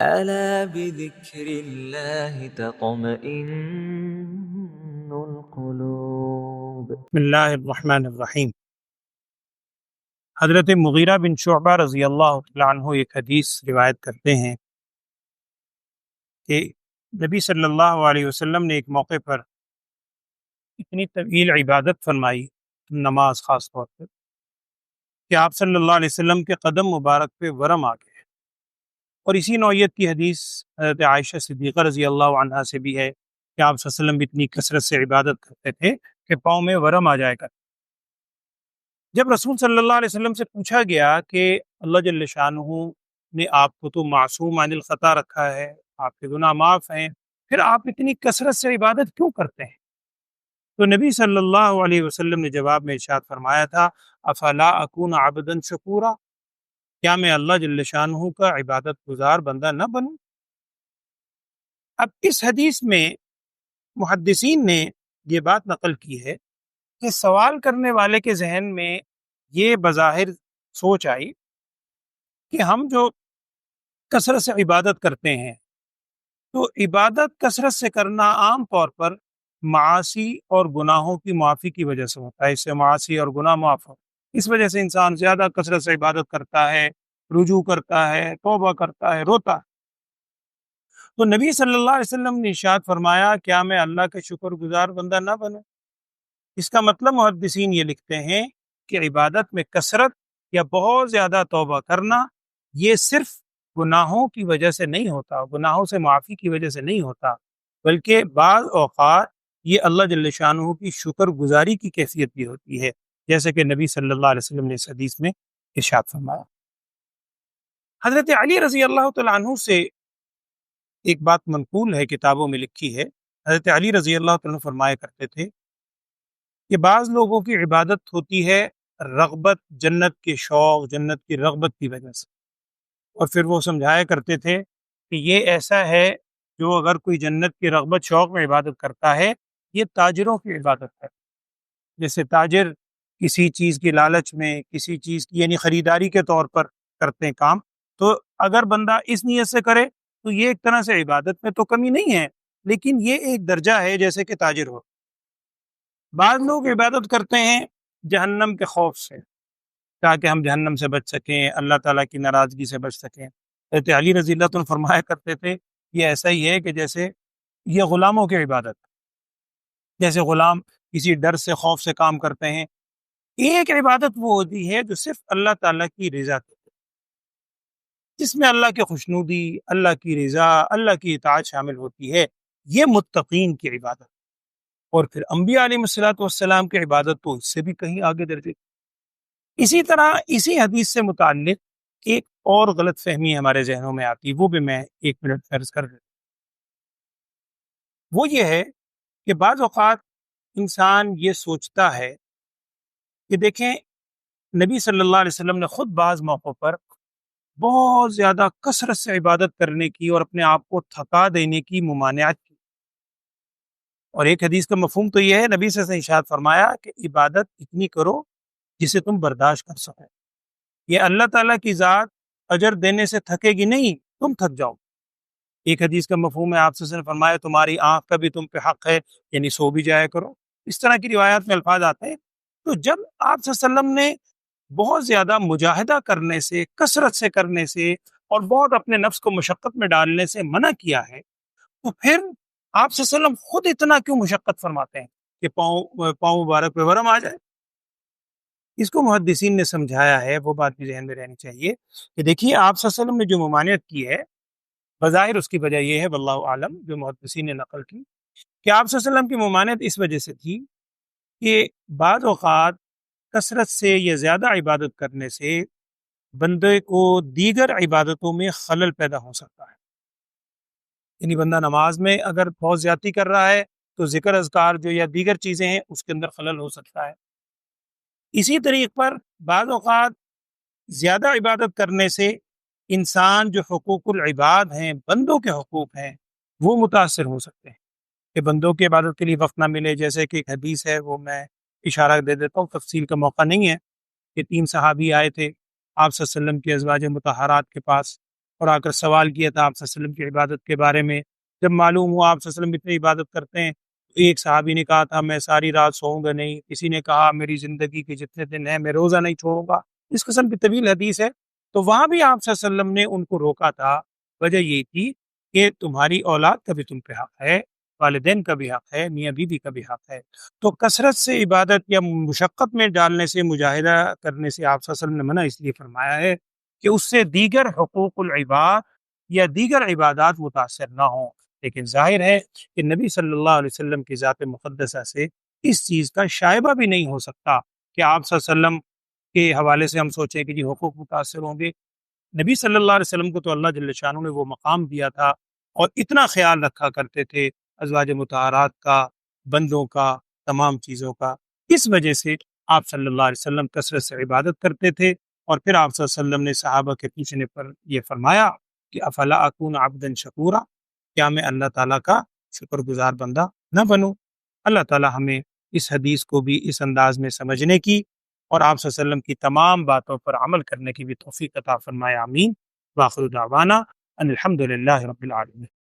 ألا بذكر الله تطمئن القلوب۔ بسم اللہ الرحمن الرحیم۔ حضرت مغیرہ بن شعبہ رضی اللہ تعالیٰ عنہ ایک حدیث روایت کرتے ہیں کہ نبی صلی اللہ علیہ وسلم نے ایک موقع پر اتنی طویل عبادت فرمائی، نماز خاص طور پر، کہ آپ صلی اللہ علیہ وسلم کے قدم مبارک پہ ورم آ گئے۔ اور اسی نوعیت کی حدیث حضرت عائشہ صدیقہ رضی اللہ عنہا سے بھی ہے کہ آپ صلی اللہ علیہ وسلم بھی اتنی کثرت سے عبادت کرتے تھے کہ پاؤں میں ورم آ جائے کرتے۔ جب رسول صلی اللہ علیہ وسلم سے پوچھا گیا کہ اللہ جل شانہ نے آپ کو تو معصوم عن الخطا رکھا ہے، آپ کے گناہ معاف ہیں، پھر آپ اتنی کثرت سے عبادت کیوں کرتے ہیں؟ تو نبی صلی اللہ علیہ وسلم نے جواب میں ارشاد فرمایا تھا، افلا اکون عبدا شکورا، کیا میں اللہ جل شانہ کا عبادت گزار بندہ نہ بنوں؟ اب اس حدیث میں محدثین نے یہ بات نقل کی ہے کہ سوال کرنے والے کے ذہن میں یہ بظاہر سوچ آئی کہ ہم جو کثرت سے عبادت کرتے ہیں تو عبادت کثرت سے کرنا عام طور پر معاصی اور گناہوں کی معافی کی وجہ سے ہوتا ہے، اس سے معاصی اور گناہ معاف ہو، اس وجہ سے انسان زیادہ کثرت سے عبادت کرتا ہے، رجوع کرتا ہے، توبہ کرتا ہے، روتا ہے۔ تو نبی صلی اللہ علیہ وسلم نے ارشاد فرمایا، کیا میں اللہ کا شکر گزار بندہ نہ بنوں؟ اس کا مطلب محدثین یہ لکھتے ہیں کہ عبادت میں کثرت یا بہت زیادہ توبہ کرنا یہ صرف گناہوں کی وجہ سے نہیں ہوتا، گناہوں سے معافی کی وجہ سے نہیں ہوتا، بلکہ بعض اوقات یہ اللہ جل شانہ کی شکر گزاری کی کیفیت بھی ہوتی ہے، جیسے کہ نبی صلی اللہ علیہ وسلم نے اس حدیث میں ارشاد فرمایا۔ حضرت علی رضی اللہ تعالیٰ عنہ سے ایک بات منقول ہے، کتابوں میں لکھی ہے، حضرت علی رضی اللہ تعالیٰ عنہ فرمایا کرتے تھے کہ بعض لوگوں کی عبادت ہوتی ہے رغبت، جنت کے شوق، جنت کی رغبت کی وجہ سے، اور پھر وہ سمجھایا کرتے تھے کہ یہ ایسا ہے جو اگر کوئی جنت کی رغبت شوق میں عبادت کرتا ہے، یہ تاجروں کی عبادت ہے۔ جیسے تاجر کسی چیز کی لالچ میں، کسی چیز کی یعنی خریداری کے طور پر کرتے ہیں کام، تو اگر بندہ اس نیت سے کرے تو یہ ایک طرح سے عبادت میں تو کمی نہیں ہے، لیکن یہ ایک درجہ ہے جیسے کہ تاجر ہو۔ بعض لوگ عبادت کرتے ہیں جہنم کے خوف سے، تاکہ ہم جہنم سے بچ سکیں، اللہ تعالیٰ کی ناراضگی سے بچ سکیں۔ حضرت علی رضی اللہ عنہ فرمایا کرتے تھے یہ ایسا ہی ہے کہ جیسے یہ غلاموں کی عبادت، جیسے غلام کسی ڈر سے، خوف سے کام کرتے ہیں۔ ایک عبادت وہ ہوتی ہے جو صرف اللہ تعالیٰ کی رضا کی، جس میں اللہ کی خوشنودی، اللہ کی رضا، اللہ کی اطاعت شامل ہوتی ہے، یہ متقین کی عبادت۔ اور پھر انبیاء علیہ الصلوۃ والسلام کی عبادت تو اس سے بھی کہیں آگے درجے۔ اسی طرح اسی حدیث سے متعلق ایک اور غلط فہمی ہمارے ذہنوں میں آتی، وہ بھی میں 1 منٹ فرض کر دیتا۔ وہ یہ ہے کہ بعض اوقات انسان یہ سوچتا ہے کہ دیکھیں نبی صلی اللہ علیہ وسلم نے خود بعض موقعوں پر بہت زیادہ کثرت سے عبادت کرنے کی اور اپنے آپ کو تھکا دینے کی ممانعت کی، اور ایک حدیث کا مفہوم تو یہ ہے، نبی صلی اللہ علیہ وسلم نے ارشاد فرمایا کہ عبادت اتنی کرو جسے تم برداشت کر سکو، یہ اللہ تعالیٰ کی ذات اجر دینے سے تھکے گی نہیں، تم تھک جاؤ۔ ایک حدیث کا مفہوم ہے، آپ صلی اللہ علیہ وسلم نے فرمایا تمہاری آنکھ کا بھی تم پہ حق ہے، یعنی سو بھی جایا کرو۔ اس طرح کی روایات میں الفاظ آتے ہیں۔ تو جب آپ صلی اللہ علیہ وسلم نے بہت زیادہ مجاہدہ کرنے سے، کثرت سے کرنے سے اور بہت اپنے نفس کو مشقت میں ڈالنے سے منع کیا ہے، تو پھر آپ صلی اللہ علیہ وسلم خود اتنا کیوں مشقت فرماتے ہیں کہ پاؤں مبارک پہ ورم آ جائے؟ اس کو محدثین نے سمجھایا ہے، وہ بات بھی ذہن میں رہنی چاہیے کہ دیکھیے آپ صلی اللہ علیہ وسلم نے جو ممانعت کی ہے، بظاہر اس کی وجہ یہ ہے، واللہ عالم، جو محدثین نے نقل کی، کہ آپ صلی اللہ علیہ وسلم کی ممانعت اس وجہ سے تھی کہ بعض اوقات کثرت سے یا زیادہ عبادت کرنے سے بندے کو دیگر عبادتوں میں خلل پیدا ہو سکتا ہے۔ یعنی بندہ نماز میں اگر بہت زیادتی کر رہا ہے تو ذکر اذکار جو یا دیگر چیزیں ہیں اس کے اندر خلل ہو سکتا ہے۔ اسی طریق پر بعض اوقات زیادہ عبادت کرنے سے انسان جو حقوق العباد ہیں، بندوں کے حقوق ہیں، وہ متاثر ہو سکتے ہیں کہ بندوں کی عبادت کے لیے وقت نہ ملے۔ جیسے کہ ایک حدیث ہے، وہ میں اشارہ دے دیتا ہوں، تفصیل کا موقع نہیں ہے، کہ 3 صحابی آئے تھے آپ صلی اللہ علیہ وسلم کی ازواج مطہرات کے پاس، اور آ کر سوال کیا تھا آپ صلی اللہ علیہ وسلم کی عبادت کے بارے میں۔ جب معلوم ہوا آپ صلی اللہ علیہ وسلم اتنی عبادت کرتے ہیں، ایک صحابی نے کہا تھا میں ساری رات سوؤں گا نہیں، کسی نے کہا میری زندگی کے جتنے دن ہیں میں روزہ نہیں چھوڑوں گا، اس قسم کی طویل حدیث ہے۔ تو وہاں بھی آپ صلی اللہ علیہ وسلم نے ان کو روکا تھا، وجہ یہ تھی کہ تمہاری اولاد کا بھی تم پہ حق ہے، والدین کا بھی حق ہے، میاں بیوی کا بھی حق ہے۔ تو کثرت سے عبادت یا مشقت میں ڈالنے سے، مجاہدہ کرنے سے آپ صلی اللہ علیہ وسلم نے منع اس لیے فرمایا ہے کہ اس سے دیگر حقوق العباد یا دیگر عبادات متاثر نہ ہوں۔ لیکن ظاہر ہے کہ نبی صلی اللہ علیہ وسلم کی ذات مقدسہ سے اس چیز کا شائبہ بھی نہیں ہو سکتا کہ آپ صلی اللہ علیہ وسلم کے حوالے سے ہم سوچیں کہ جی حقوق متاثر ہوں گے۔ نبی صلی اللہ علیہ وسلم کو تو اللہ جل شانہ نے وہ مقام دیا تھا اور اتنا خیال رکھا کرتے تھے ازواج مطہرات کا، بندوں کا، تمام چیزوں کا، اس وجہ سے آپ صلی اللہ علیہ وسلم کثرت سے عبادت کرتے تھے۔ اور پھر آپ صلی اللہ علیہ وسلم نے صحابہ کے پوچھنے پر یہ فرمایا کہ افلا اکون عبدا شکورا، کیا میں اللہ تعالیٰ کا شکر گزار بندہ نہ بنوں؟ اللہ تعالیٰ ہمیں اس حدیث کو بھی اس انداز میں سمجھنے کی اور آپ صلی اللہ علیہ وسلم کی تمام باتوں پر عمل کرنے کی بھی توفیق عطا فرمائے، آمین۔ وآخر دعوانا ان الحمد للہ رب العالمین۔